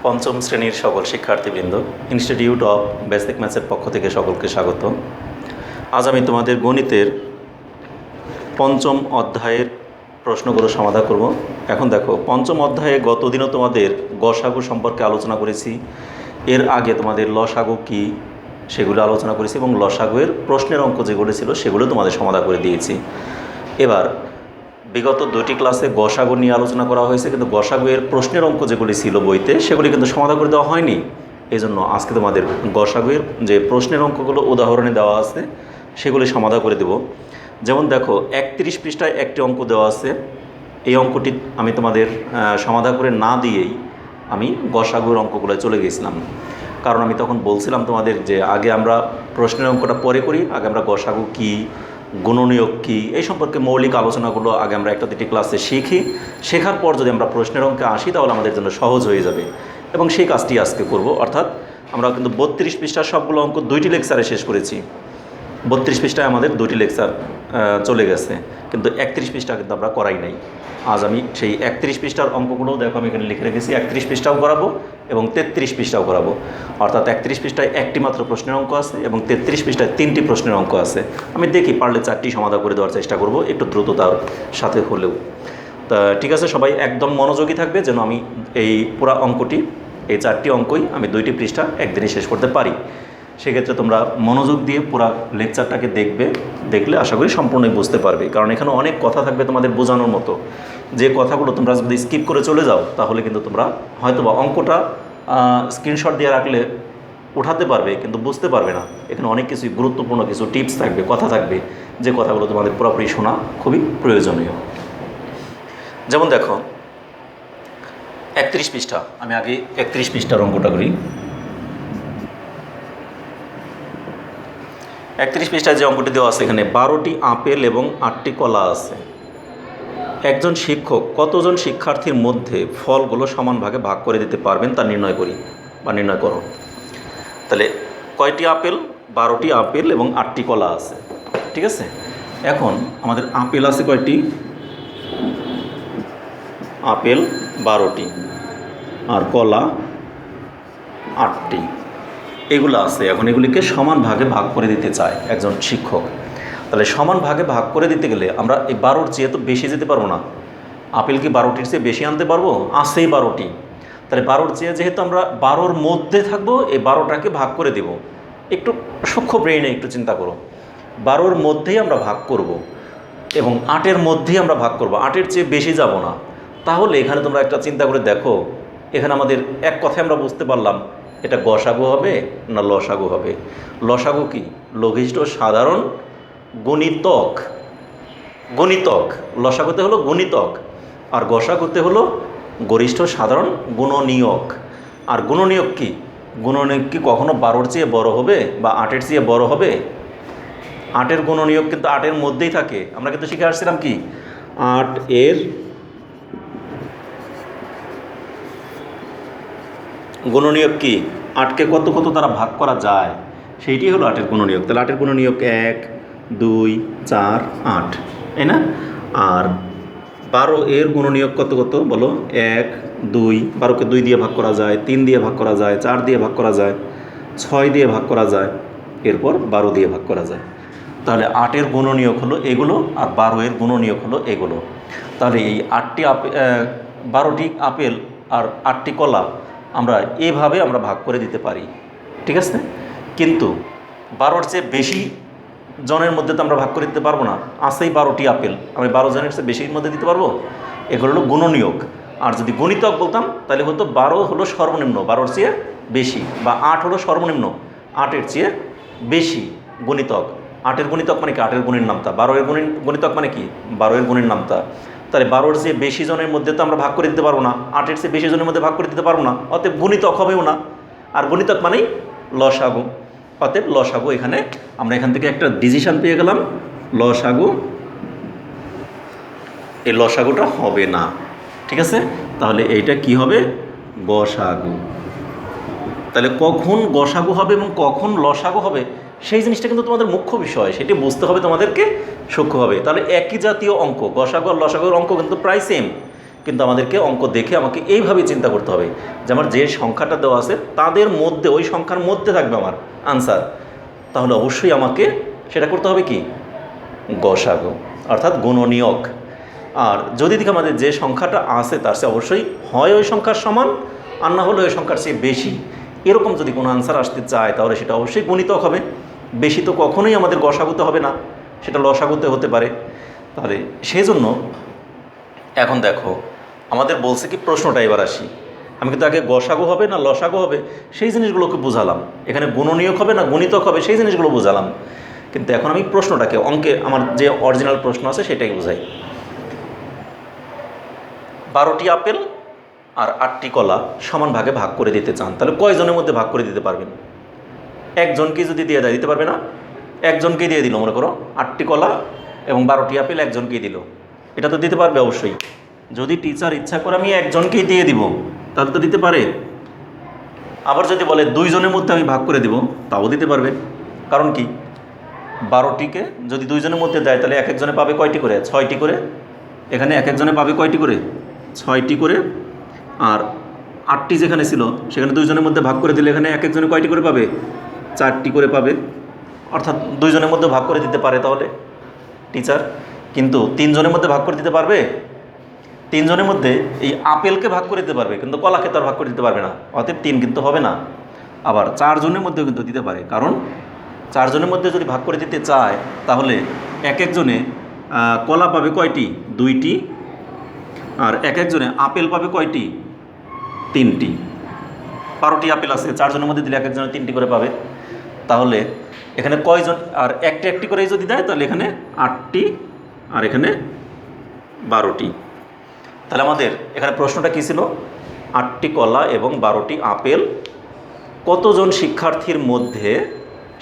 পঞ্চম শ্রেণীর সকল শিক্ষার্থীবৃন্দ, ইনস্টিটিউট অফ বেসিক ম্যাথসের পক্ষ থেকে সকলকে স্বাগত। আজ আমি তোমাদের গণিতের পঞ্চম অধ্যায়ের প্রশ্নগুলো সমাধান করব। এখন দেখো, পঞ্চম অধ্যায়ে গতদিনও তোমাদের গসাগু সম্পর্কে আলোচনা করেছি। এর আগে তোমাদের লসাগু কী সেগুলো আলোচনা করেছি এবং লসাগুয়ের প্রশ্নের অঙ্ক যেগুলো ছিল সেগুলো তোমাদের সমাধান করে দিয়েছি। এবার বিগত দুটি ক্লাসে গসাগু নিয়ে আলোচনা করা হয়েছে, কিন্তু গসাগুয়ের প্রশ্নের অঙ্ক যেগুলি ছিল বইতে সেগুলি কিন্তু সমাধান করে দেওয়া হয়নি। এই জন্য আজকে তোমাদের গসাগুয়ের যে প্রশ্নের অঙ্কগুলো উদাহরণে দেওয়া আছে সেগুলি সমাধান করে দেব। যেমন দেখো, 31 পৃষ্ঠায় একটি অঙ্ক দেওয়া আছে। এই অঙ্কটি আমি তোমাদের সমাধান করে না দিয়েই আমি গসাগুয়ের অঙ্কগুলো চলে গিয়েছিলাম, কারণ আমি তখন বলছিলাম তোমাদের যে আগে আমরা প্রশ্নের অঙ্কটা পরে করি, আগে আমরা গসাগু কী, গুণনীয়ক কী, এই সম্পর্কে মৌলিক আলোচনাগুলো আগে আমরা একটা দুটি ক্লাসে শিখি। শেখার পর যদি আমরা প্রশ্নের অঙ্কে আসি তাহলে আমাদের জন্য সহজ হয়ে যাবে, এবং সেই কাজটি আজকে করব। অর্থাৎ আমরা কিন্তু 32 পৃষ্ঠার সবগুলো অঙ্ক দুইটি লেকচারে শেষ করেছি। 32 পৃষ্ঠায় আমাদের দুটি লেকচার চলে গেছে, কিন্তু 31 পৃষ্ঠা কিন্তু আমরা করাই নাই। আজ আমি সেই 31 পৃষ্ঠার অঙ্কগুলোও দেখো আমি এখানে লিখে রেখেছি। 31 পৃষ্ঠাও করাবো এবং 33 পৃষ্ঠাও করাবো। অর্থাৎ 31 পৃষ্ঠায় একটি মাত্র প্রশ্নের অঙ্ক আছে এবং 33 পৃষ্ঠায় 3টি প্রশ্নের অঙ্ক আছে। আমি দেখি পারলে 4টি সমাধান করে দেওয়ার চেষ্টা করব, একটু দ্রুততার সাথে হলেও। তা ঠিক আছে, সবাই একদম মনোযোগী থাকবে যেন আমি এই পুরো অঙ্কটি, এই 4টি অঙ্কই আমি 2টি পৃষ্ঠা একদিনে শেষ করতে পারি। সেক্ষেত্রে তোমরা মনোযোগ দিয়ে পুরো লেকচারটাকে দেখলে আশা করি সম্পূর্ণই বুঝতে পারবে, কারণ এখানে অনেক কথা থাকবে তোমাদের বোঝানোর মতো। যে কথাগুলো তোমরা যদি স্কিপ করে চলে যাও তাহলে কিন্তু তোমরা হয়তো বা অঙ্কটা স্ক্রিনশট দিয়ে রাখলে উঠাতে পারবে, কিন্তু বুঝতে পারবে না। এখানে অনেক কিছুই গুরুত্বপূর্ণ কিছু টিপস থাকবে, কথা থাকবে, যে কথাগুলো তোমাদের পুরোপুরি শোনা খুবই প্রয়োজনীয়। যেমন দেখো, 31 পৃষ্ঠা, আমি আগে 31 পৃষ্ঠার অঙ্কটা করি। 31 পৃষ্ঠায় যে অঙ্কটি দেওয়া আছে, এখানে 12টি আপেল এবং 8টি কলা আছে। একজন শিক্ষক কতজন শিক্ষার্থীর মধ্যে ফলগুলো সমান ভাগে ভাগ করে দিতে পারবেন তা নির্ণয় করো। তাহলে কয়টি আপেল? 12টি আপেল এবং 8টি কলা আছে, ঠিক আছে। এখন আমাদের আপেল আছে কয়টি? আপেল 12টি আর কলা 8টি, এগুলো আছে। এখন এগুলিকে সমান ভাগে ভাগ করে দিতে চায় একজন শিক্ষক। তাহলে সমান ভাগে ভাগ করে দিতে গেলে আমরা এই 12র চেয়ে তো বেশি যেতে পারবো না। আপেল কি 12টির চেয়ে বেশি আনতে পারবো? আছেই 12টি। তাহলে 12র চেয়ে যেহেতু আমরা 12র মধ্যে থাকবো, এই 12টাকে ভাগ করে দেব। একটু সূক্ষ্ম ব্রেইনে একটু চিন্তা করো। 12র মধ্যেই আমরা ভাগ করব এবং 8-এর মধ্যেই আমরা ভাগ করব, 8-এর চেয়ে বেশি যাব না। তাহলে এখানে তোমরা একটা চিন্তা করে দেখো, এখানে আমাদের এক কথায় আমরা বুঝতে পারলাম এটা গসাগু হবে না লসাগু হবে। লসাগু কি? লঘিষ্ঠ সাধারণ গুণিতক। লসাগুতে হলো গুণিতক, আর গসাগুতে হলো গরিষ্ঠ সাধারণ গুণনীয়ক। আর গুণনীয়ক কি? গুণনীয়ক কি কখনো 12র চেয়ে বড় হবে বা 8-এর চেয়ে বড় হবে? 8-এর গুণনীয়ক কিন্তু 8-এর মধ্যেই থাকে। আমরা কিন্তু শিখে আসছিলাম কি 8-এর গুণনীয়ক কি? 8কে কত দ্বারা ভাগ করা যায় সেইটি হলো 8-এর গুণনীয়ক। তাহলে 8-এর গুণনীয়ক 1, 2, 4, 8, তাই না? আর 12-এর গুণনীয়ক কত বলো? 1, 2, 12কে 2 দিয়ে ভাগ করা যায়, 3 দিয়ে ভাগ করা যায়, 4 দিয়ে ভাগ করা যায়, 6 দিয়ে ভাগ করা যায়, এরপর 12 দিয়ে ভাগ করা যায়। তাহলে 8-এর গুণনীয়ক হলো এগুলো আর 12-এর গুণনীয়ক হলো এগুলো। তাহলে এই 12টি আপেল আর 8টি কলা আমরা এভাবে আমরা ভাগ করে দিতে পারি, ঠিক আছে। কিন্তু 12-র চেয়ে বেশি জনের মধ্যে তো আমরা ভাগ করে দিতে পারবো না। আছেই 12টি আপেল, আমি 12 জনের চেয়ে বেশির মধ্যে দিতে পারবো? এগুলো হলো গুণনীয়ক। আর যদি গণিতক বলতাম তাহলে হতো 12 হলো সর্বনিম্ন 12-র চেয়ে বেশি, বা 8 হলো সর্বনিম্ন 8-এর চেয়ে বেশি গণিতক। 8-এর গণিতক মানে কি? 8-এর গুণের নামতা। 12-এর গণিতক মানে কি? 12-এর গুণের নামতা। তাহলে 12-র চেয়ে বেশি জনের মধ্যে তো আমরা ভাগ করে দিতে পারবো না, 8-এর চেয়ে বেশি জনের মধ্যে ভাগ করে দিতে পারবো না, অতএব গুণিতক হবেও না। আর গণিতক মানেই লসাগু, অতএব লসাগু। এখানে আমরা এখান থেকে একটা ডিসিশন পেয়ে গেলাম, লসাগু, এই লসাগুটা হবে না, ঠিক আছে। তাহলে এইটা কি হবে? গসাগু। তাহলে কখন গসাগু হবে এবং কখন লসাগু হবে সেই জিনিসটা কিন্তু তোমাদের মুখ্য বিষয়, সেটি বুঝতে হবে তোমাদেরকে সূক্ষ্মভাবে। তাহলে একই জাতীয় অঙ্ক, গসাগু আর লসাগুর অঙ্ক কিন্তু প্রায় সেম, কিন্তু আমাদেরকে অঙ্ক দেখে আমাকে এইভাবে চিন্তা করতে হবে যে আমার যে সংখ্যাটা দেওয়া আছে তাদের মধ্যে, ওই সংখ্যার মধ্যে থাকবে আমার আনসার। তাহলে অবশ্যই আমাকে সেটা করতে হবে কি, গসাগু অর্থাৎ গুণনীয়ক। আর যদি দেখি আমাদের যে সংখ্যাটা আছে তার চেয়ে অবশ্যই হয় ওই সংখ্যার সমান, আর না হলে ওই সংখ্যার চেয়ে বেশি, এরকম যদি কোনো আনসার আসতে চায় তাহলে সেটা অবশ্যই গুণিতক হবে। বেশি তো কখনোই আমাদের গসাগুতে হবে না, সেটা লসাগুতে হতে পারে। তাহলে সেই জন্য এখন দেখো আমাদের বলছে কি, প্রশ্নটা এবার আসি, আমি কিন্তু আগে গসাগু হবে না লসাগু হবে সেই জিনিসগুলোকে বুঝালাম, এখানে গুণনীয়ক হবে না গুণিতক হবে সেই জিনিসগুলো বুঝালাম। কিন্তু এখন আমি প্রশ্নটাকে, অঙ্কে আমার যে অরিজিনাল প্রশ্ন আছে সেটাই বুঝাই। 12টি আপেল আর 8টি কলা সমান ভাগে ভাগ করে দিতে চান, তাহলে কয়জনের মধ্যে ভাগ করে দিতে পারবেন? একজনকে যদি দিয়ে দেয়, দিতে পারবে না? একজনকেই দিয়ে দিল, মনে করো 8টি কলা এবং 12টি আপেল একজনকেই দিল, এটা তো দিতে পারবে অবশ্যই। যদি টিচার ইচ্ছা করে আমি একজনকেই দিয়ে দিব তাহলে তো দিতে পারে। আবার যদি বলে 2 জনের মধ্যে আমি ভাগ করে দিব, তাও দিতে পারবে। কারণ কি, 12টিকে যদি 2 জনের মধ্যে দেয় তাহলে এক একজনে পাবে কয়টি করে? 6টি করে। এখানে এক একজনে পাবে কয়টি করে? 6টি করে। আর 8টি যেখানে ছিল সেখানে 2 জনের মধ্যে ভাগ করে দিলে এখানে এক একজনে কয়টি করে পাবে? 4টি করে পাবে। অর্থাৎ 2 জনের মধ্যে ভাগ করে দিতে পারে তাহলে টিচার। কিন্তু 3 জনের মধ্যে ভাগ করে দিতে পারবে? 3 জনের মধ্যে এই আপেলকে ভাগ করে দিতে পারবে, কিন্তু কলাকে তো আর ভাগ করে দিতে পারবে না, অতএব 3 কিন্তু হবে না। আবার 4 জনের মধ্যেও কিন্তু দিতে পারে, কারণ 4 জনের মধ্যে যদি ভাগ করে দিতে চায় তাহলে এক একজনে কলা পাবে কয়টি? 2টি। আর এক একজনে আপেল পাবে কয়টি? 3টি। 12টি আপেল আছে, 4 জনের মধ্যে দিলে এক একজনে 3টি করে পাবে। তাহলে এখানে কয়জন? আর একটি একটি করেই যদি দেয় তাহলে এখানে 8টি আর এখানে 12টি। তাহলে আমাদের এখানে প্রশ্নটা কী ছিল? 8টি কলা এবং 12টি আপেল কতজন শিক্ষার্থীর মধ্যে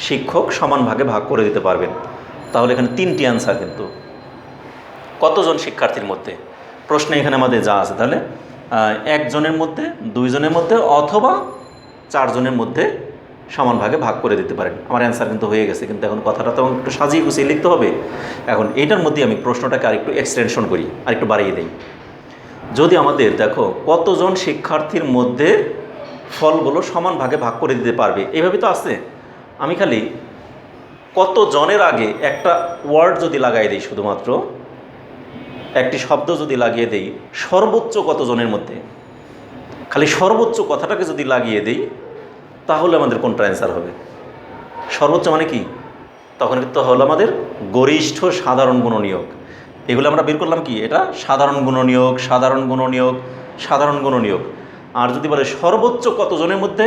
শিক্ষক সমান ভাগে ভাগ করে দিতে পারবেন? তাহলে এখানে 3টি অ্যান্সার, কিন্তু কতজন শিক্ষার্থীর মধ্যে প্রশ্নে এখানে আমাদের যা আছে, তাহলে একজনের মধ্যে, 2 জনের মধ্যে অথবা 4 জনের মধ্যে সমান ভাগে ভাগ করে দিতে পারেন। আমার অ্যান্সার কিন্তু হয়ে গেছে, কিন্তু এখন কথাটা তো একটু সাজিয়ে গুছিয়ে লিখতে হবে। এখন এইটার মধ্যে আমি প্রশ্নটাকে আরেকটু এক্সটেনশন করি, আরেকটু বাড়িয়ে দিই। যদি আমাদের দেখো কতজন শিক্ষার্থীর মধ্যে ফলগুলো সমান ভাগে ভাগ করে দিতে পারবে, এইভাবে তো আছে। আমি খালি কত জনের আগে একটা ওয়ার্ড যদি লাগাই দিই, শুধুমাত্র একটি শব্দ যদি লাগিয়ে দেই, সর্বোচ্চ কতজনের মধ্যে, খালি সর্বোচ্চ কথাটাকে যদি লাগিয়ে দিই তাহলে আমাদের কোনটা অ্যান্সার হবে? সর্বোচ্চ মানে কি? তখন কিন্তু হলো আমাদের গরিষ্ঠ সাধারণ গুণনীয়ক। এগুলো আমরা বের করলাম কি, এটা সাধারণ গুণনীয়ক, সাধারণ গুণনীয়ক, সাধারণ গুণনীয়ক। আর যদি বলে সর্বোচ্চ কতজনের মধ্যে,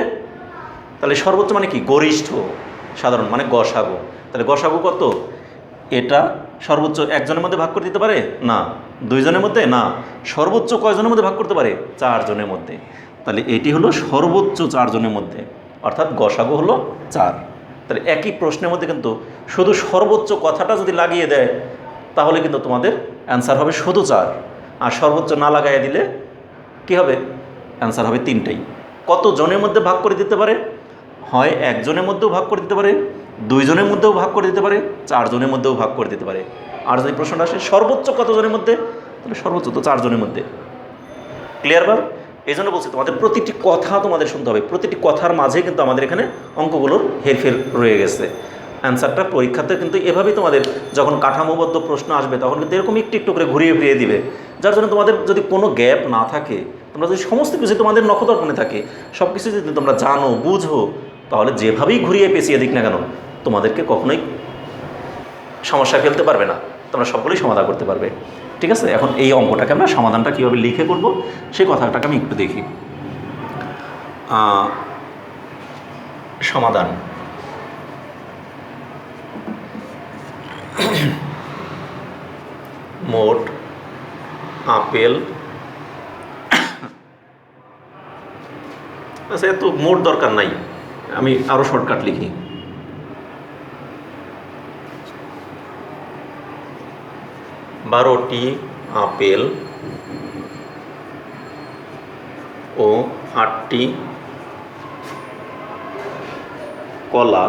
তাহলে সর্বোচ্চ মানে কি? গরিষ্ঠ সাধারণ মানে গসাগু। তাহলে গসাগু কত? এটা সর্বোচ্চ একজনের মধ্যে ভাগ করে দিতে পারে না, 2 জনের মধ্যে না, সর্বোচ্চ কয়জনের মধ্যে ভাগ করতে পারে? 4 জনের মধ্যে। তাহলে এটি হলো সর্বোচ্চ 4 জনের মধ্যে, অর্থাৎ গসাগু হলো 4। তাহলে একই প্রশ্নের মধ্যে কিন্তু শুধু সর্বোচ্চ কথাটা যদি লাগিয়ে দেয় তাহলে কিন্তু তোমাদের অ্যান্সার হবে শুধু 4, আর সর্বোচ্চ না লাগাইয়ে দিলে কি হবে? অ্যান্সার হবে 3টাই। কত জনের মধ্যে ভাগ করে দিতে পারে? হয় একজনের মধ্যেও ভাগ করে দিতে পারে, 2 জনের মধ্যেও ভাগ করে দিতে পারে, 4 জনের মধ্যেও ভাগ করে দিতে পারে। আর যদি প্রশ্নটা আসে সর্বোচ্চ কত জনের মধ্যে, তাহলে সর্বোচ্চ তো 4 জনের মধ্যে। ক্লিয়ার? বার এই জন্য বলছি তোমাদের প্রতিটি কথা তোমাদের শুনতে হবে, প্রতিটি কথার মাঝে কিন্তু আমাদের এখানে অঙ্কগুলোর হেরফের রয়ে গেছে। অ্যান্সারটা পরীক্ষাতে কিন্তু এভাবেই তোমাদের যখন কাঠামোবদ্ধ প্রশ্ন আসবে তখন কিন্তু এরকম একটু একটু করে ঘুরিয়ে ফিরিয়ে দিবে, যার জন্য তোমাদের যদি কোনো গ্যাপ না থাকে, তোমরা যদি সমস্ত কিছু তোমাদের নখদর্পণে থাকে, সব কিছু যদি তোমরা জানো বুঝো, তাহলে যেভাবেই ঘুরিয়ে পেঁচিয়ে দিক না কেন তোমাদেরকে কখনোই সমস্যায় ফেলতে পারবে না, তোমরা সবগুলোই সমাধান করতে পারবে। ঠিক আছে? এখন এই অঙ্কটাকে আমরা সমাধানটা কীভাবে লিখে করব সেই কথাটাকে আমি একটু দেখি। সমাধান। মোট আপেল, আচ্ছা এত মোট দরকার নাই, আমি আরও শর্টকাট লিখি। 12টি আপেল ও 8টি কলা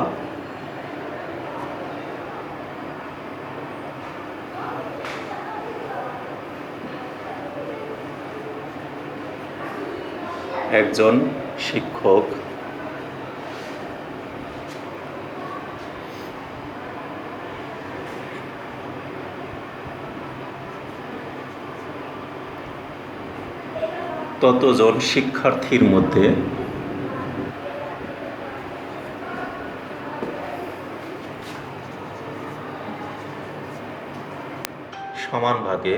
একজন শিক্ষক ততজন শিক্ষার্থীর মধ্যে সমান ভাগে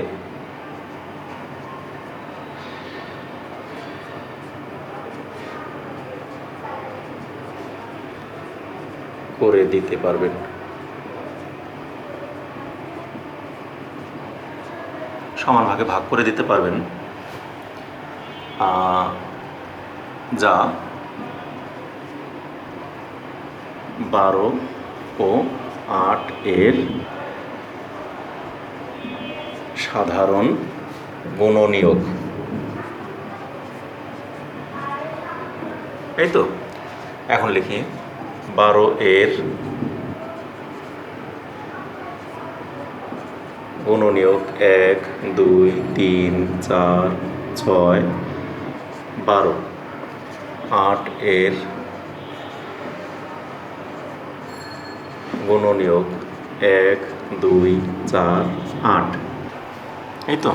করে দিতে পারবেন। সমান ভাগে ভাগ করে দিতে পারবেন, যা 12 ও 8 এর সাধারণ গুণনীয়ক। এই তো এখন লিখি 12 এর গুণনীয়ক 1, 2, 3, 4, 6, 12। 8 এর গুণনীয়ক 1, 2, 4, 8। এই তো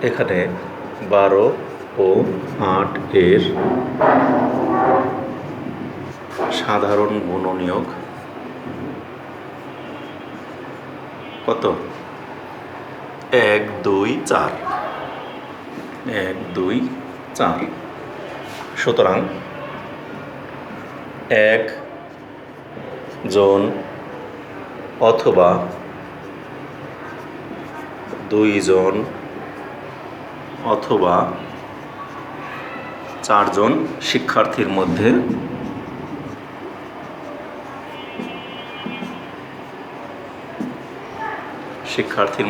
এখানে 12 ও 8 এর সাধারণ গুণনীয়ক কত? 1, 2, 4। 1, 2, 4। সুতরাং 1 জন অথবা 2 জন অথবা 4 জন শিক্ষার্থীর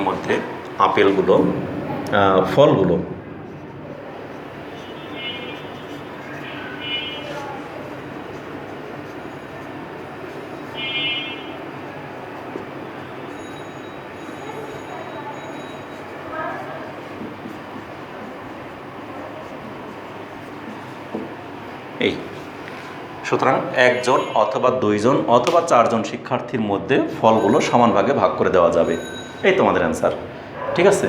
মধ্যে আপেলগুলো ফলগুলো এই। সুতরাং 1 জন অথবা 2 জন অথবা 4 জন শিক্ষার্থীর মধ্যে ফলগুলো সমান ভাগে ভাগ করে দেওয়া যাবে। এই তোমাদের অ্যান্সার। ঠিক আছে,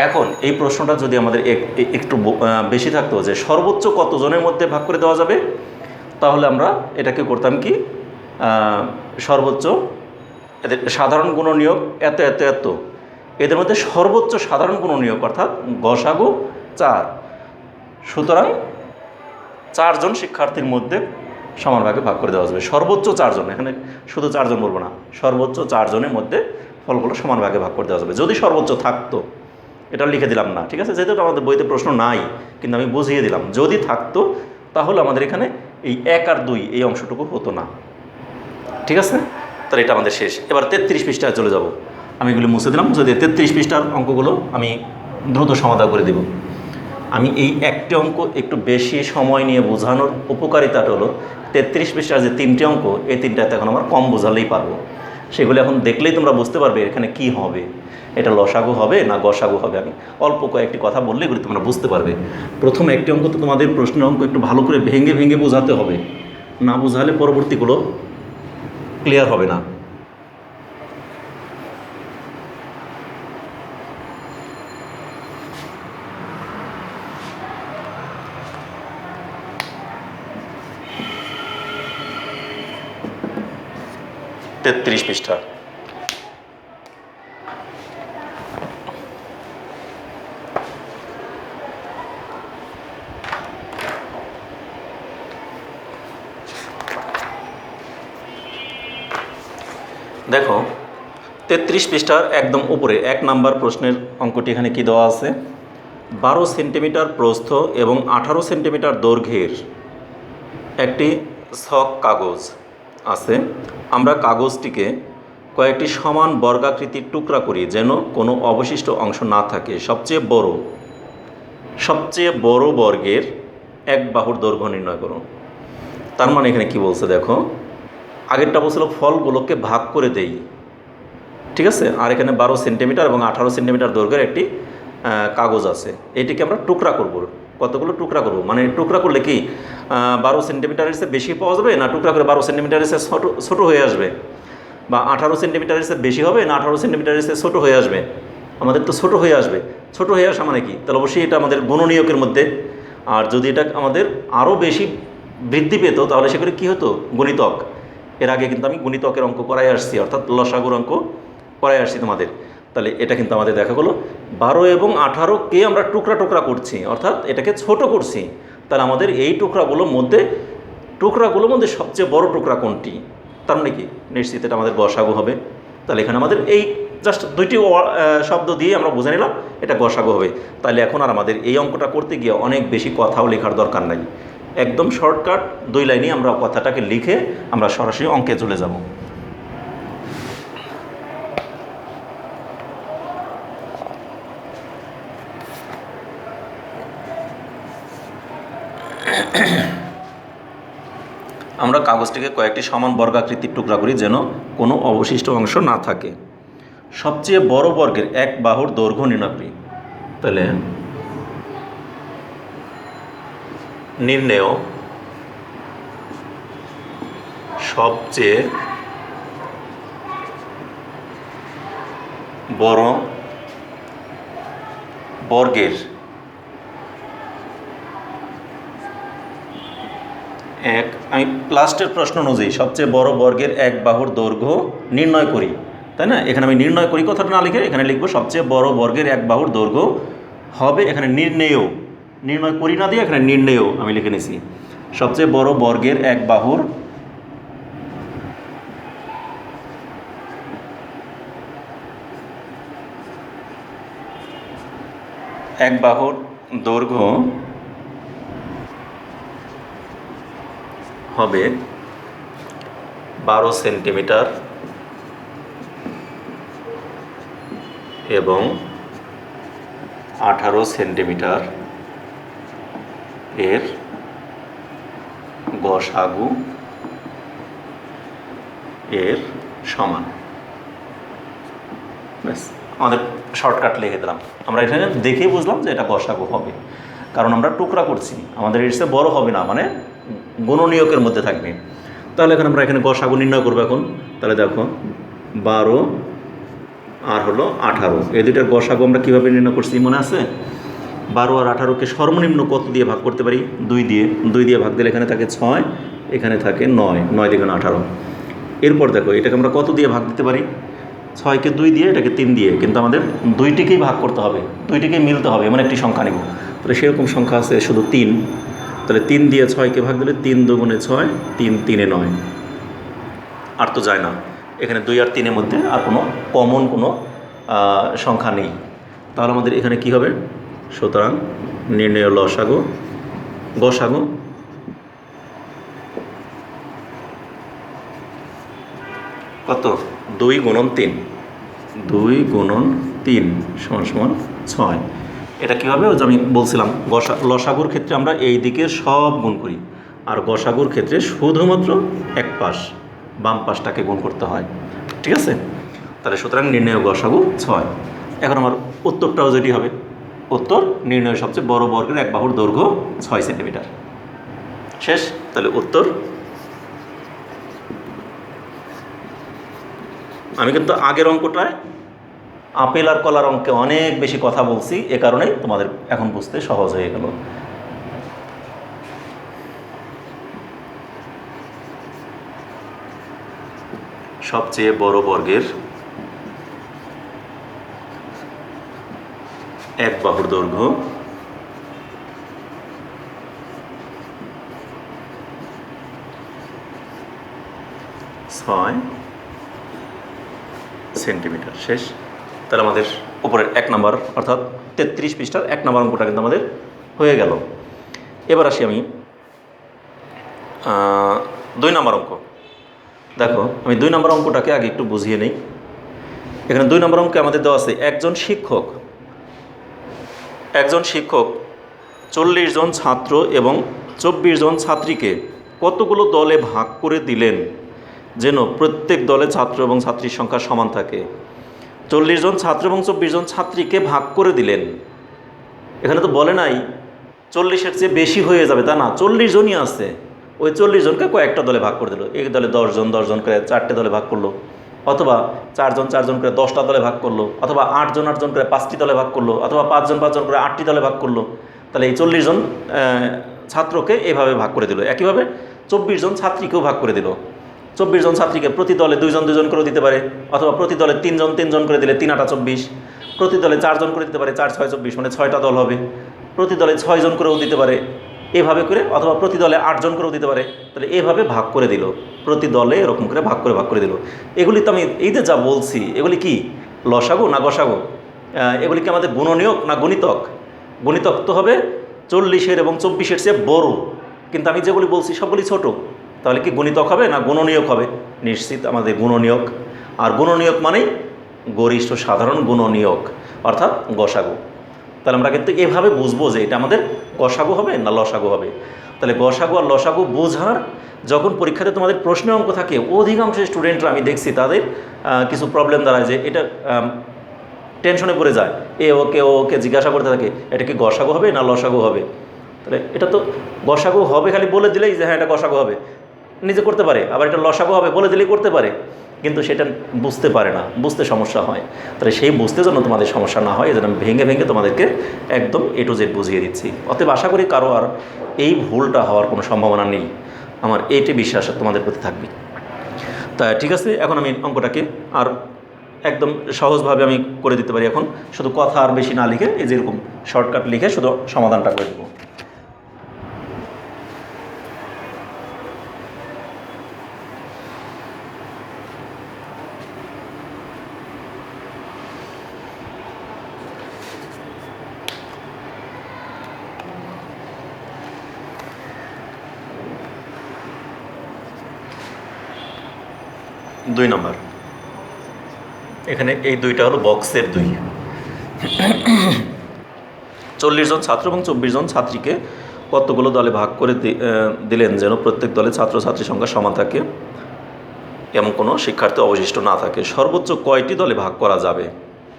এখন এই প্রশ্নটা যদি আমাদের একটু বেশি থাকতো যে সর্বোচ্চ কতজনের মধ্যে ভাগ করে দেওয়া যাবে, তাহলে আমরা এটাকে করতাম কি, সর্বোচ্চ এদের সাধারণ গুণনীয়ক এত এত এত, এদের মধ্যে সর্বোচ্চ সাধারণ গুণনীয়ক অর্থাৎ গসাগু 4। সুতরাং 4 জন শিক্ষার্থীর মধ্যে সমান ভাগে ভাগ করে দেওয়া যাবে। সর্বোচ্চ 4 জন, এখানে শুধু 4 জন বলবো না, সর্বোচ্চ 4 জনের মধ্যে ফলগুলো সমান ভাগে ভাগ করে দেওয়া যাবে। যদি সর্বোচ্চ থাকতো, এটা লিখে দিলাম না, ঠিক আছে, যেহেতু আমাদের বইতে প্রশ্ন নাই, কিন্তু আমি বুঝিয়ে দিলাম যদি থাকতো তাহলে আমাদের এখানে এই 1 আর 2 এই অংশটুকু হতো না। ঠিক আছে, তাহলে এটা আমাদের শেষ। এবার 33 পৃষ্ঠায় চলে যাব। আমি এগুলো মুছে দিলাম, যদি 33 পৃষ্ঠার অঙ্কগুলো আমি দ্রুত সমাধান করে দেব। আমি এই একটি অঙ্ক একটু বেশি সময় নিয়ে বোঝানোর উপকারিতাটা হলো 33 পৃষ্ঠার যে 3টি অঙ্ক, এই 3টাতে এখন আমার কম বোঝালেই পারবো। সেগুলো এখন দেখলেই তোমরা বুঝতে পারবে এখানে কি হবে, এটা লসাগু হবে না গসাগু হবে। আমি অল্প কয়েকটি কথা বললে এগুলো তোমরা বুঝতে পারবে। প্রথম একটি অঙ্ক তো তোমাদের প্রশ্নের অঙ্ক একটু ভালো করে ভেঙে ভেঙে বোঝাতে হবে, না বোঝালে পরবর্তীগুলো ক্লিয়ার হবে না। তেত্রিশ পৃষ্ঠা। দেখো 33 পৃষ্ঠার একদম উপরে 1 নাম্বার প্রশ্নের অঙ্কটি এখানে কি দেওয়া আছে, 12 সেন্টিমিটার প্রস্থ এবং 18 সেন্টিমিটার দৈর্ঘ্যের একটি ছক কাগজ আছে। আমরা কাগজটিকে কয়েকটি সমান বর্গাকৃতির টুকরা করি যেন কোনো অবশিষ্ট অংশ না থাকে। সবচেয়ে বড় বর্গের এক বাহুর দৈর্ঘ্য নির্ণয় করো। তার মানে এখানে কি বলছে দেখো, আগেরটা বলছিল ফলগুলোকে ভাগ করে দেই, ঠিক আছে। আর এখানে 12 সেন্টিমিটার এবং 18 সেন্টিমিটার দৈর্ঘ্যের একটি কাগজ আছে, এটিকে আমরা টুকরা করব। কতগুলো টুকরা করব, মানে টুকরা করলে কি 12 সেন্টিমিটারের চেয়ে বেশি পাওয়া যাবে, না টুকরা করে 12 সেন্টিমিটারের চেয়ে ছোটো হয়ে আসবে, বা 18 সেন্টিমিটারের চেয়ে বেশি হবে, না 18 সেন্টিমিটারের চেয়ে ছোটো হয়ে আসবে? আমাদের তো ছোটো হয়ে আসবে। ছোটো হয়ে আসা মানে কি, তাহলে অবশ্যই এটা আমাদের গুণনীয়কের মধ্যে। আর যদি এটা আমাদের আরও বেশি বৃদ্ধি পেত তাহলে সেগুলো কী হতো, গুণিতক। এর আগে কিন্তু আমি গুণিতকের অঙ্ক করাই আসছি, অর্থাৎ লসাগুর অঙ্ক করাই আসছি তোমাদের। তাহলে এটা কিন্তু আমাদের দেখা গেলো 12 এবং 18কে আমরা টুকরা টুকরা করছি, অর্থাৎ এটাকে ছোট করছি। তাহলে আমাদের এই টুকরাগুলোর মধ্যে সবচেয়ে বড় টুকরা কোনটি? তার মানে কি, নিশ্চিত এটা আমাদের গসাগু হবে। তাহলে এখানে আমাদের এই জাস্ট দুইটি শব্দ দিয়ে আমরা বুঝে নিলাম এটা গসাগু হবে। তাহলে এখন আর আমাদের এই অঙ্কটা করতে গিয়ে অনেক বেশি কথাও লেখার দরকার নাই, একদম শর্টকাট 2 লাইনে আমরা কথাটাকে লিখে আমরা সরাসরি অঙ্কে চলে যাব। আমরা কাগজটিকে কয়েকটি সমান বর্গাকৃতির টুকরা করি যেন কোনো অবশিষ্ট অংশ না থাকে। সবচেয়ে বড় বর্গের এক বাহুর দৈর্ঘ্য নির্ণয় করি। তাহলে নির্ণেয় সবচেয়ে বড় বর্গের আমি লাস্টের প্রশ্ন অনুযায়ী সবচেয়ে বড় বর্গের এক বাহুর দৈর্ঘ্য নির্ণয় করি, তাই না? এখানে আমি নির্ণয় করি কথাটা না লিখে এখানে লিখবো সবচেয়ে বড় বর্গের এক বাহুর দৈর্ঘ্য হবে, এখানে নির্ণয় করি না দিয়ে এখানে নির্ণেয় আমি লিখে নিয়েছি। সবচেয়ে বড় বর্গের এক বাহুর দৈর্ঘ্য হবে 12 সেন্টিমিটার এবং 18 সেন্টিমিটার এর গসাগু এর সমান। ব্যাস, আমাদের শর্টকাট লিখে দিলাম। আমরা এখানে দেখেই বুঝলাম যে এটা গসাগু হবে, কারণ আমরা টুকরা করছি, আমাদের এর চেয়ে বড় হবে না, মানে গুণনীয়কের মধ্যে থাকবে। তাহলে এখন আমরা এখানে গসাগু নির্ণয় করবো এখন। তাহলে দেখো 12 আর হলো 18, এই দুইটার গসাগু আমরা কীভাবে নির্ণয় করছি মনে আছে? 12 আর 18কে সর্বনিম্ন কত দিয়ে ভাগ করতে পারি? 2 দিয়ে ভাগ দিলে এখানে থাকে 6, এখানে থাকে 9 দিয়ে 18। এরপর দেখো এটাকে আমরা কত দিয়ে ভাগ দিতে পারি? 6কে 2 দিয়ে, এটাকে 3 দিয়ে, কিন্তু আমাদের দুইটিকেই ভাগ করতে হবে, দুইটিকেই মিলতে হবে, এমন একটি সংখ্যা নেব। তাহলে সেরকম সংখ্যা আছে শুধু 3। তাহলে 3 দিয়ে 6কে ভাগ দিলে 3 দুগুণে 6, 3 3-এ 9, আর তো যায় না। এখানে 2 আর 3-এর মধ্যে আর কোনো কমন কোনো সংখ্যা নেই। তাহলে আমাদের এখানে কি হবে? সুতরাং নির্ণেয় গসাগু কত? 2 গুণন 3 সমান 6। এটা কী হবে? যে আমি বলছিলাম লসাগুর ক্ষেত্রে আমরা এই দিকের সব গুণ করি, আর গসাগুর ক্ষেত্রে শুধুমাত্র এক পাশ, বাম পাশটাকে গুণ করতে হয়, ঠিক আছে? তাহলে সুতরাং নির্ণেয় গসাগু 6। এখন আমার উত্তরটাও যেটি হবে, উত্তর নির্ণয় সবচেয়ে বড় বর্গের এক বাহুর দৈর্ঘ্য 6 সেন্টিমিটার। শেষ। তাহলে উত্তর। আমি কিন্তু আগের অঙ্কটায় আপেল আর কলার অঙ্কে অনেক বেশি কথা বলছি, এ কারণেই তোমাদের এখন বুঝতে সহজ হয়ে গেল। সবচেয়ে বড় বর্গের এক বাহুর দৈর্ঘ্য 6 সেন্টিমিটার। শেষ। তাহলে আমাদের উপরের 1 নম্বর অর্থাৎ 33 পৃষ্ঠার 1 নম্বর অঙ্কটা কিন্তু আমাদের হয়ে গেল। এবার আসি আমি 2 নম্বর অঙ্ক। দেখো আমি 2 নম্বর অঙ্কটাকে আগে একটু বুঝিয়ে নেই। এখানে 2 নম্বর অঙ্কে আমাদের দেওয়া আছে একজন শিক্ষক 40 জন ছাত্র এবং 24 জন ছাত্রীকে কতগুলো দলে ভাগ করে দিলেন যেন প্রত্যেক দলে ছাত্র এবং ছাত্রীর সংখ্যা সমান থাকে। 40 জন ছাত্র এবং 24 জন ছাত্রীকে ভাগ করে দিলেন। এখানে তো বলে নাই 40-এর চেয়ে বেশি হয়ে যাবে, তা না, 40 জনই আছে। ওই 40 জনকে কয়েকটা দলে ভাগ করে দিল। এক দলে 10 জন 10 জন করে 4টে দলে ভাগ করলো, অথবা 4 জন 4 জন করে 10টা দলে ভাগ করলো, অথবা 8 জন 8 জন করে 5টি দলে ভাগ করলো, অথবা 5 জন 5 জন করে 8টি দলে ভাগ করলো। তাহলে এই 40 জন ছাত্রকে এভাবে ভাগ করে দিল। একইভাবে 24 জন ছাত্রীকেও ভাগ করে দিল। 24 জন ছাত্রীকে প্রতি দলে 2 জন 2 জন করেও দিতে পারে, অথবা প্রতি দলে 3 জন 3 জন করে দিলে 3 8 24, প্রতি দলে 4 জন করে দিতে পারে, 4 6 24, মানে 6টা দল হবে। প্রতি দলে 6 জন করেও দিতে পারে এভাবে করে, অথবা প্রতি দলে 8 জন করেও দিতে পারে। তাহলে এভাবে ভাগ করে দিল, প্রতি দলে এরকম করে ভাগ করে দিল। এগুলি তো আমি এই যে যা বলছি, এগুলি কি লসাগু না গসাগু? এগুলি কি আমাদের গুণনীয়ক না গণিতক? গণিতক তো হবে 40-এর এবং 24-এর চেয়ে বড়, কিন্তু আমি যেগুলি বলছি সবগুলি ছোট। তাহলে কি গণিতক হবে না গুণনীয়ক হবে? নিশ্চিত আমাদের গুণনীয়ক। আর গুণনীয়ক মানেই গরিষ্ঠ সাধারণ গুণনীয়ক, অর্থাৎ গসাগু। তাহলে আমরা কিন্তু এভাবে বুঝবো যে এটা আমাদের গসাগু হবে না লসাগু হবে। তাহলে গসাগু আর লসাগু বোঝার যখন পরীক্ষাতে তোমাদের প্রশ্নের অঙ্ক থাকে, অধিকাংশ স্টুডেন্টরা আমি দেখছি তাদের কিছু প্রবলেম দাঁড়ায় যে এটা টেনশনে পড়ে যায়। ওকে জিজ্ঞাসা করতে থাকে এটা কি গসাগু হবে না লসাগু হবে। তাহলে এটা তো গসাগু হবে খালি বলে দিলেই যে হ্যাঁ এটা গসাগু হবে, নিজে করতে পারে। আবার এটা লসাগু হবে বলে দিলেই করতে পারে, কিন্তু সেটা বুঝতে পারে না, বুঝতে সমস্যা হয়। তাহলে সেই বুঝতে যেন তোমাদের সমস্যা না হয়, এজন্য আমি ভেঙে ভেঙে তোমাদেরকে একদম A to Z বুঝিয়ে দিচ্ছি। অতএব আশা করি কারো আর এই ভুলটা হওয়ার কোনো সম্ভাবনা নেই। আমার এইটি বিশ্বাস তোমাদের প্রতি থাকবে। তা ঠিক আছে, এখন আমি অঙ্কটাকে আর একদম সহজভাবে আমি করে দিতে পারি। এখন শুধু কথা আর বেশি না লিখে এই যেরকম শর্টকাট লিখে শুধু সমাধানটা করে দেবো। দুই নম্বর, এখানে এই দুইটা হলো বক্সের 2। 40 জন ছাত্র এবং 24 জন ছাত্রীকে কতগুলো দলে ভাগ করে দিলেন যেন প্রত্যেক দলে ছাত্রছাত্রীর সংখ্যা সমান থাকে, এমন কোনো শিক্ষার্থী অবশিষ্ট না থাকে। সর্বোচ্চ কয়টি দলে ভাগ করা যাবে?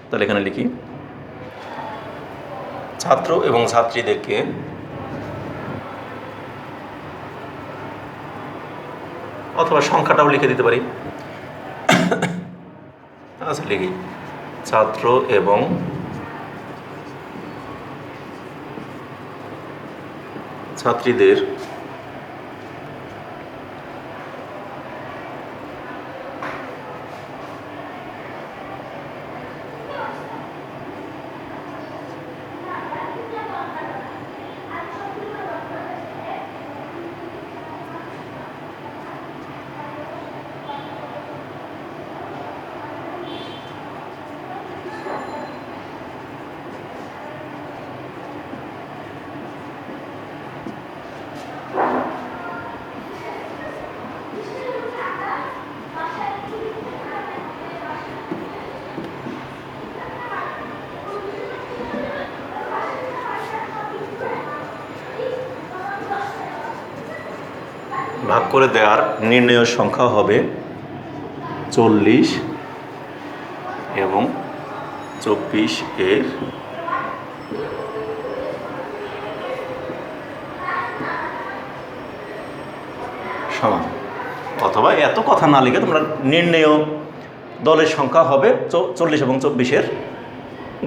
তাহলে এখানে লিখি ছাত্র এবং ছাত্রীদেরকে অথবা সংখ্যাটাও লিখে দিতে পারি। আচ্ছা লিখি ছাত্র এবং ছাত্রীদের ভাগ করে দেওয়ার নির্ণয় সংখ্যা হবে 40 এবং 24 এর সমান। অথবা এত কথা না লিখে তোমরা নির্ণয় দলের সংখ্যা হবে 40 এবং 24-এর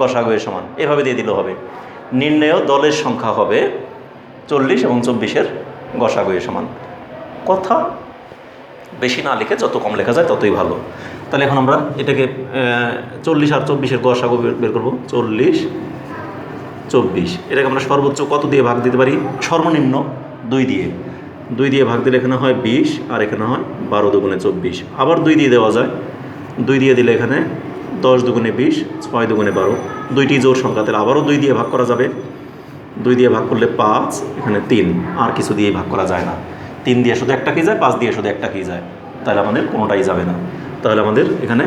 গসাগুয়ের সমান, এভাবে দিয়ে দিলেও হবে। নির্ণয় দলের সংখ্যা হবে 40 এবং 24-এর গসাগুয়ের সমান। কথা বেশি না লিখে যত কম লেখা যায় ততই ভালো। তাহলে এখন আমরা এটাকে 40 আর 24-এর গসাগু বের করবো। 40 24 এটাকে আমরা সর্বোচ্চ কত দিয়ে ভাগ দিতে পারি? সর্বনিম্ন 2 দিয়ে ভাগ দিলে এখানে হয় 20, আর এখানে হয় 12 দুগুণে 24। আবার 2 দিয়ে দেওয়া যায়, 2 দিয়ে দিলে এখানে 10 দুগুণে 20, 6 দুগুণে 12, দুইটি জোড় সংখ্যা। তাহলে আবারও 2 দিয়ে ভাগ করা যাবে। 2 দিয়ে ভাগ করলে 5, এখানে 3, আর কিছু দিয়ে ভাগ করা যায় না। 3 দিয়ে শুধু একটা কি যায়, 5 দিয়ে শুধু একটা কি যায়, তাহলে আমাদের কোনোটাই যাবে না। তাহলে আমাদের এখানে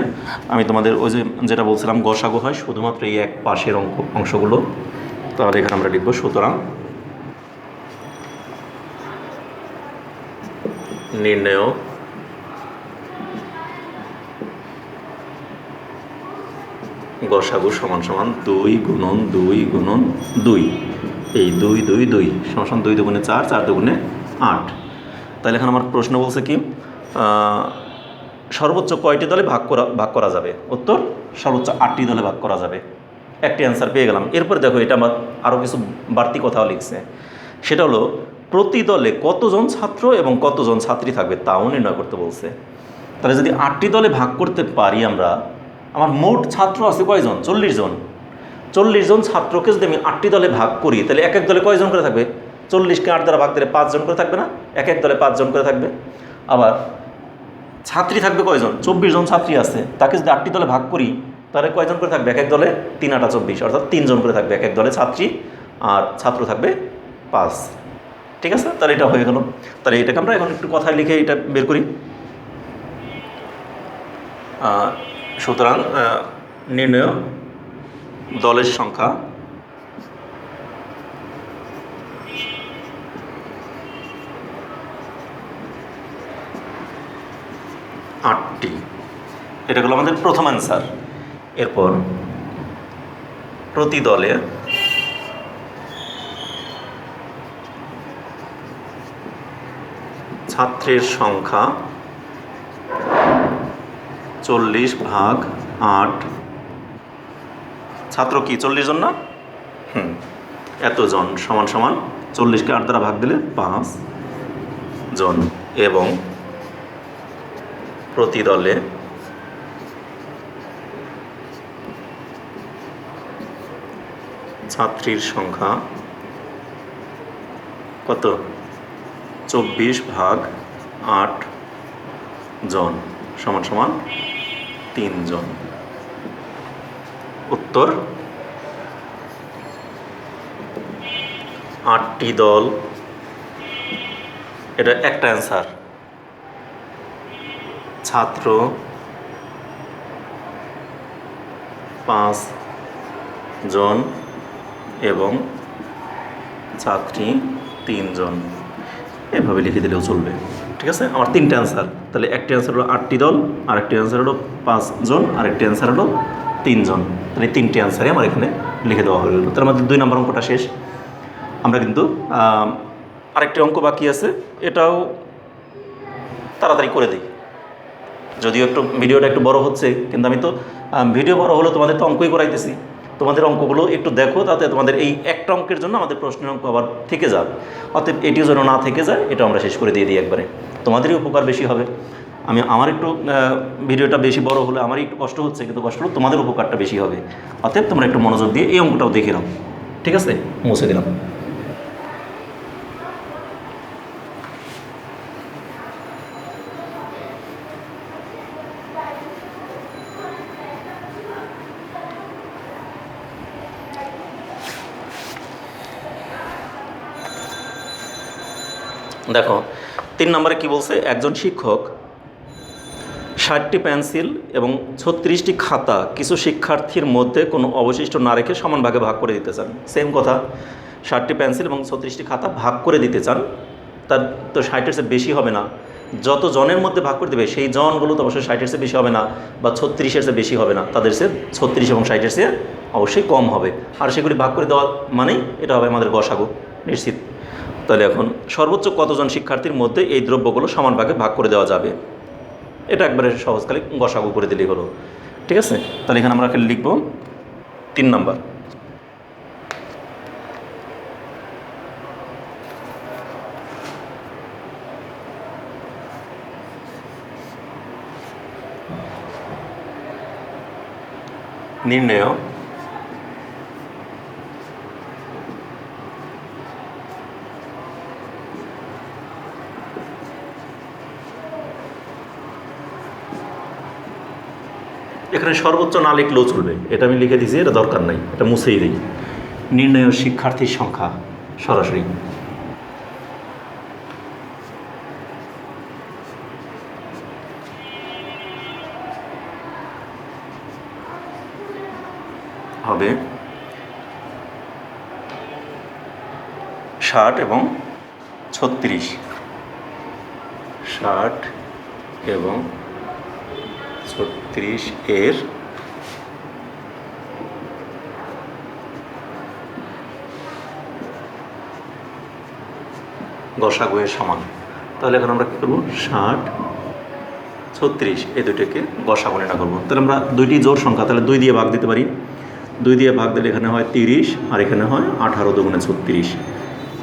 আমি তোমাদের ওই যেটা বলছিলাম গসাগু হয় শুধুমাত্র এই এক পাশের অংশগুলো। তাহলে এখানে আমরা লিখব সুতরাং নির্ণেয় গসাগু সমান সমান 2 গুণন 2 গুণন 2, এই 2 2 2 সমান সমান 2 দুগুণে 4, 4 দুগুণে 8। তাহলে এখন আমার প্রশ্ন বলছে কি সর্বোচ্চ কয়টি দলে ভাগ করা যাবে? উত্তর সর্বোচ্চ 8টি দলে ভাগ করা যাবে। একটি অ্যান্সার পেয়ে গেলাম। এরপরে দেখো এটা আমার আরও কিছু বাড়তি কথাও লিখছে, সেটা হলো প্রতি দলে কতজন ছাত্র এবং কতজন ছাত্রী থাকবে তাও নির্ণয় করতে বলছে। তাহলে যদি 8টি দলে ভাগ করতে পারি আমরা, আমার মোট ছাত্র আছে কয়জন? 40 জন। 40 জন ছাত্রকে যদি আমি 8টি দলে ভাগ করি, তাহলে এক এক দলে কয়জন করে থাকবে? 40কে 8 দ্বারা ভাগ দিলে 5 জন করে থাকবে না? এক এক দলে 5 জন করে থাকবে। আবার ছাত্রী থাকবে কয়জন? 24 জন ছাত্রী আছে, তাকে যদি 8টি দলে ভাগ করি তাহলে কয়জন করে থাকবে? এক এক দলে 3 8 24, অর্থাৎ 3 জন করে থাকবে এক এক দলে ছাত্রী, আর ছাত্র থাকবে 5। ঠিক আছে, তাহলে এটা হয়ে গেল। তাহলে এটাকে আমরা এখন একটু কথায় লিখে এটা বের করি। সুতরাং নির্ণয় দলের সংখ্যা আটটি, এটা হলো আমাদের প্রথম অ্যান্সার। এরপর প্রতি দলে ছাত্রের সংখ্যা 40/8। ছাত্র কি 40 জন না? এতজন সমান সমান 40কে 8 দ্বারা ভাগ দিলে 5 জন, এবং প্রতি দলে ছাত্রীর সংখ্যা কত? 24/8 জন সমান সমান 3 জন। উত্তর 8টি দল, এটা একটা অ্যান্সার। ছাত্র 5 জন এবং ছাত্রী 3 জন, এভাবে লিখে দিলেও চলবে। ঠিক আছে, আমার 3টে অ্যান্সার। তাহলে একটি অ্যান্সার হলো 8টি দল, আরেকটি অ্যান্সার হলো 5 জন, আরেকটি অ্যান্সার হলো 3 জন। তাহলে 3টে অ্যান্সারই আমার এখানে লিখে দেওয়া হলো। তার মধ্যে 2 নম্বর অঙ্কটা শেষ। আমরা কিন্তু আরেকটি অঙ্ক বাকি আছে, এটাও তাড়াতাড়ি করে দিই। যদিও একটু ভিডিওটা একটু বড় হচ্ছে, কিন্তু আমি তো ভিডিও বড় হলো তোমাদের তো অঙ্কই করাইতেছি। তোমাদের অঙ্কগুলো একটু দেখো, তাতে তোমাদের এই একটা অঙ্কের জন্য আমাদের প্রশ্নের অঙ্ক আবার থেকে যাবে। অতএব এটিও যেন না থেকে যায়, এটা আমরা শেষ করে দিয়ে দিই একবারে, তোমাদেরই উপকার বেশি হবে। আমার একটু ভিডিওটা বেশি বড় হলে আমারই একটু কষ্ট হচ্ছে, কিন্তু কষ্ট হলে তোমাদের উপকারটা বেশি হবে। অতএব তোমরা একটু মনোযোগ দিয়ে এই অঙ্কটাও দেখে নাও। ঠিক আছে, মুছে দিলাম। দেখো 3 নম্বরে কি বলছে? একজন শিক্ষক 60টি পেন্সিল এবং 36টি খাতা কিছু শিক্ষার্থীর মধ্যে কোনো অবশিষ্ট না রেখে সমান ভাগে ভাগ করে দিতে চান। সেম কথা, 60টি পেন্সিল এবং 36টি খাতা ভাগ করে দিতে চান। তার তো 60-এর চেয়ে বেশি হবে না। যত জনের মধ্যে ভাগ করে দেবে সেই জনগুলো তো অবশ্যই 60-এর চেয়ে বেশি হবে না, বা 36-এর চেয়ে বেশি হবে না, তাদের চেয়ে 36 এবং 60-এর চেয়ে অবশ্যই কম হবে। আর সেগুলি ভাগ করে দেওয়া মানেই এটা হবে আমাদের গসাগু নিশ্চিত। তাহলে এখন সর্বোচ্চ কতজন শিক্ষার্থীর মধ্যে এই দ্রব্যগুলো সমান ভাগে ভাগ করে দেওয়া যাবে, এটা একবারে সহজকালে গসাগু করে দিলেই হলো। ঠিক আছে, তাহলে এখানে আমরা লিখব 3 নম্বর। নির্ণয় এখানে সর্বোচ্চ না লিখলেও চলবে, এটা আমি লিখে দিয়েছি, এটা দরকার নাই, এটা মুছেই দিই। নির্ণয় শিক্ষার্থীর সংখ্যা সরাসরি হবে 60 এবং 36। 60 এবং 36 এর গসাগুয়ের সমান। তাহলে এখন আমরা কী করবো, 60 36 এই দুটোকে গসাগু নির্ণয় করবো। তাহলে আমরা দুইটি জোড় সংখ্যা, তাহলে 2 দিয়ে ভাগ দিতে পারি। 2 দিয়ে ভাগ দিলে এখানে হয় 30 আর এখানে হয় 18 দুগুণে 36।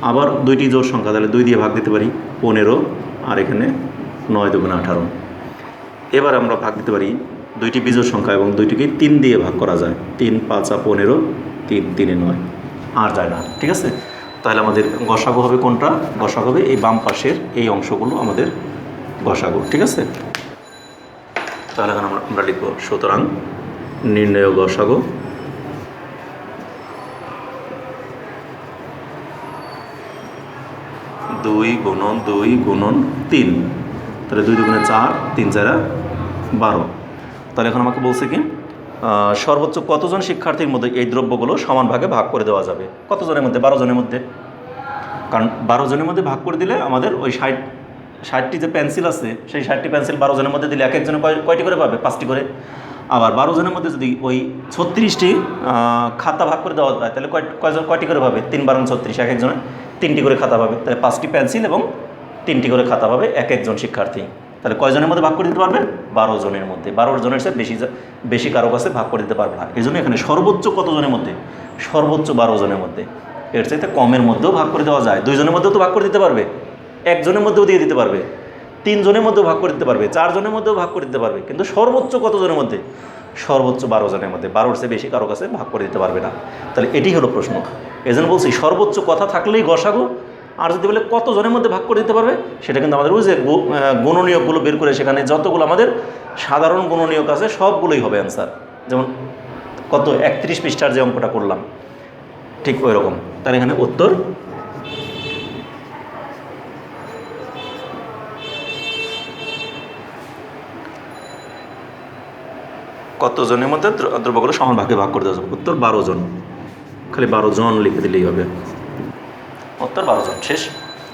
আবার দুইটি জোড় সংখ্যা, তাহলে 2 দিয়ে ভাগ দিতে পারি 15 আর এখানে 9 দুগুণে 18। এবার আমরা ভাগ দিতে পারি দুইটি বিজোড় সংখ্যা এবং দুইটিকে 3 দিয়ে ভাগ করা যায়। 3 5 15, 3 3 9, আর যায় না। ঠিক আছে, তাহলে আমাদের গসাগু হবে কোনটা? গসাগু হবে এই বাম পাশের এই অংশগুলো আমাদের গসাগু। ঠিক আছে, তাহলে এখন আমরা লিখব, সুতরাং নির্ণয় গসাগু দুই গুণন 2 গুণন 3, তাহলে 2 দুগুণে 4, 3 4 12। তাহলে এখন আমাকে বলছে কি, সর্বোচ্চ কতজন শিক্ষার্থীর মধ্যে এই দ্রব্যগুলো সমান ভাগে ভাগ করে দেওয়া যাবে? কতজনের মধ্যে? 12 জনের মধ্যে। কারণ 12 জনের মধ্যে ভাগ করে দিলে আমাদের ওই 60টি যে পেন্সিল আছে, সেই 60টি পেন্সিল 12 জনের মধ্যে দিলে এক একজনে কয়টি করে পাবে? 5টি করে। আবার 12 জনের মধ্যে যদি ওই 36টি খাতা ভাগ করে দেওয়া যায়, তাহলে কয়টি করে পাবে? 3 12 36, এক একজনে 3টি করে খাতা পাবে। তাহলে 5টি পেন্সিল এবং 3টি করে খাতা পাবে এক একজন শিক্ষার্থী। তাহলে কয়জনের মধ্যে ভাগ করে দিতে পারবে? 12 জনের মধ্যে। 12 জনের চেয়ে বেশি কারো কাছে ভাগ করে দিতে পারবে না। এই জন্য এখানে সর্বোচ্চ কতজনের মধ্যে? সর্বোচ্চ 12 জনের মধ্যে। এর চাইতে কমের মধ্যেও ভাগ করে দেওয়া যায়। 2 জনের মধ্যেও তো ভাগ করে দিতে পারবে, 1 জনের মধ্যেও দিয়ে দিতে পারবে, 3 জনের মধ্যেও ভাগ করে দিতে পারবে, 4 জনের মধ্যেও ভাগ করে দিতে পারবে। কিন্তু সর্বোচ্চ কতজনের মধ্যে? সর্বোচ্চ 12 জনের মধ্যে। 12-র চেয়ে বেশি কারো কাছে ভাগ করে দিতে পারবে না। তাহলে এটি হলো প্রশ্ন। এই জন্য বলছি সর্বোচ্চ কথা থাকলেই গসাগু, আর যদি বলে কত জনের মধ্যে ভাগ করে দিতে পারবে, সেটা কিন্তু আমাদের ওই যে গুণনীয়কগুলো বের করে সেখানে যতগুলো আমাদের সাধারণ গুণনীয়ক আছে সবগুলোই হবে অ্যান্সার। যেমন কত 31 পৃষ্ঠার যে অঙ্কটা করলাম, ঠিক ওই রকম। তার এখানে উত্তর কত জনের মধ্যে দ্রব্যগুলো সমান ভাগে ভাগ করে দেওয়া যাবে? উত্তর 12 জন। খালি 12 জন লিখে দিলেই হবে, উত্তর 12 জন। শেষ।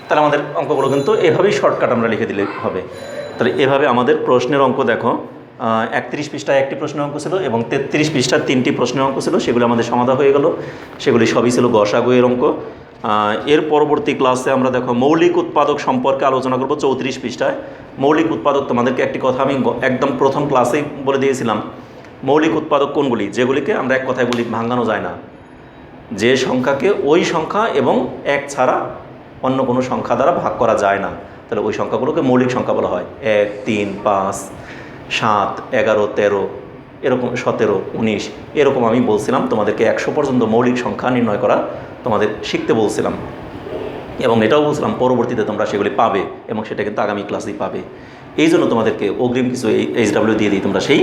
তাহলে আমাদের অঙ্কগুলো কিন্তু এভাবেই শর্টকাট আমরা লিখে দিলে হবে। তাহলে এভাবে আমাদের প্রশ্নের অঙ্ক দেখো, 31 পৃষ্ঠায় একটি প্রশ্নের অঙ্ক ছিল এবং 33 পৃষ্ঠার 3টি প্রশ্নের অঙ্ক ছিল, সেগুলো আমাদের সমাধান হয়ে গেল। সেগুলি সবই ছিল গসাগু এর অঙ্ক। এর পরবর্তী ক্লাসে আমরা দেখো মৌলিক উৎপাদক সম্পর্কে আলোচনা করব 34 পৃষ্ঠায়। মৌলিক উৎপাদক, তোমাদেরকে একটি কথা আমি একদম প্রথম ক্লাসেই বলে দিয়েছিলাম, মৌলিক উৎপাদক কোনগুলি? যেগুলিকে আমরা এক কথায় বলি ভাঙানো যায় না, যে সংখ্যাকে ওই সংখ্যা এবং 1 ছাড়া অন্য কোনো সংখ্যা দ্বারা ভাগ করা যায় না, তাহলে ওই সংখ্যাগুলোকে মৌলিক সংখ্যা বলা হয়। 1 3 5 7 11 13 এরকম 17 19 এরকম আমি বলছিলাম তোমাদেরকে 100 পর্যন্ত মৌলিক সংখ্যা নির্ণয় করা তোমাদের শিখতে বলছিলাম, এবং এটাও বলছিলাম পরবর্তীতে তোমরা সেগুলি পাবে এবং সেটা কিন্তু আগামী ক্লাসেই পাবে। এই জন্য তোমাদেরকে অগ্রিম কিছু HW দিয়ে দিই, তোমরা সেই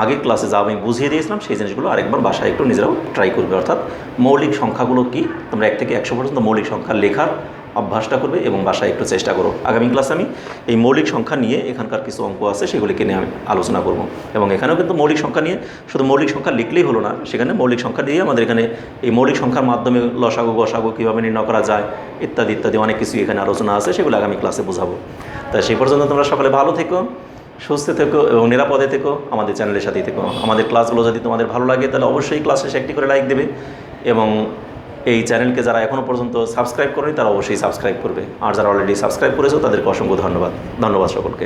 আগের ক্লাসে যা আমি বুঝিয়ে দিয়েছিলাম সেই জিনিসগুলো আরেকবার বাসায় একটু নিজেরাও ট্রাই করবে। অর্থাৎ মৌলিক সংখ্যাগুলো কি, তোমরা 1 থেকে 100 পর্যন্ত মৌলিক সংখ্যা লেখার অভ্যাসটা করবে এবং বাসায় একটু চেষ্টা করো। আগামী ক্লাসে আমি এই মৌলিক সংখ্যা নিয়ে এখানকার কিছু অঙ্ক আছে সেগুলিকে নিয়ে আমি আলোচনা করব, এবং এখানেও কিন্তু মৌলিক সংখ্যা নিয়ে শুধু মৌলিক সংখ্যা লিখলেই হলো না, সেখানে মৌলিক সংখ্যা দিয়ে আমাদের এখানে এই মৌলিক সংখ্যার মাধ্যমে লসাগু গসাগু কীভাবে নির্ণয় করা যায় ইত্যাদি ইত্যাদি অনেক কিছু এখানে আলোচনা আছে, সেগুলো আগামী ক্লাসে বোঝাবো। তাই সেই পর্যন্ত তোমরা সকলে ভালো থেকো, সুস্থ থেকো এবং নিরাপদে থেকো, আমাদের চ্যানেলের সাথেই থেকো। আমাদের ক্লাসগুলো যদি তোমাদের ভালো লাগে তাহলে অবশ্যই ক্লাসে একটি করে লাইক দেবে, এবং এই চ্যানেলকে যারা এখনও পর্যন্ত সাবস্ক্রাইব করেনি তারা অবশ্যই সাবস্ক্রাইব করবে, আর যারা অলরেডি সাবস্ক্রাইব করেছো তাদেরকে অসংখ্য ধন্যবাদ। ধন্যবাদ সকলকে।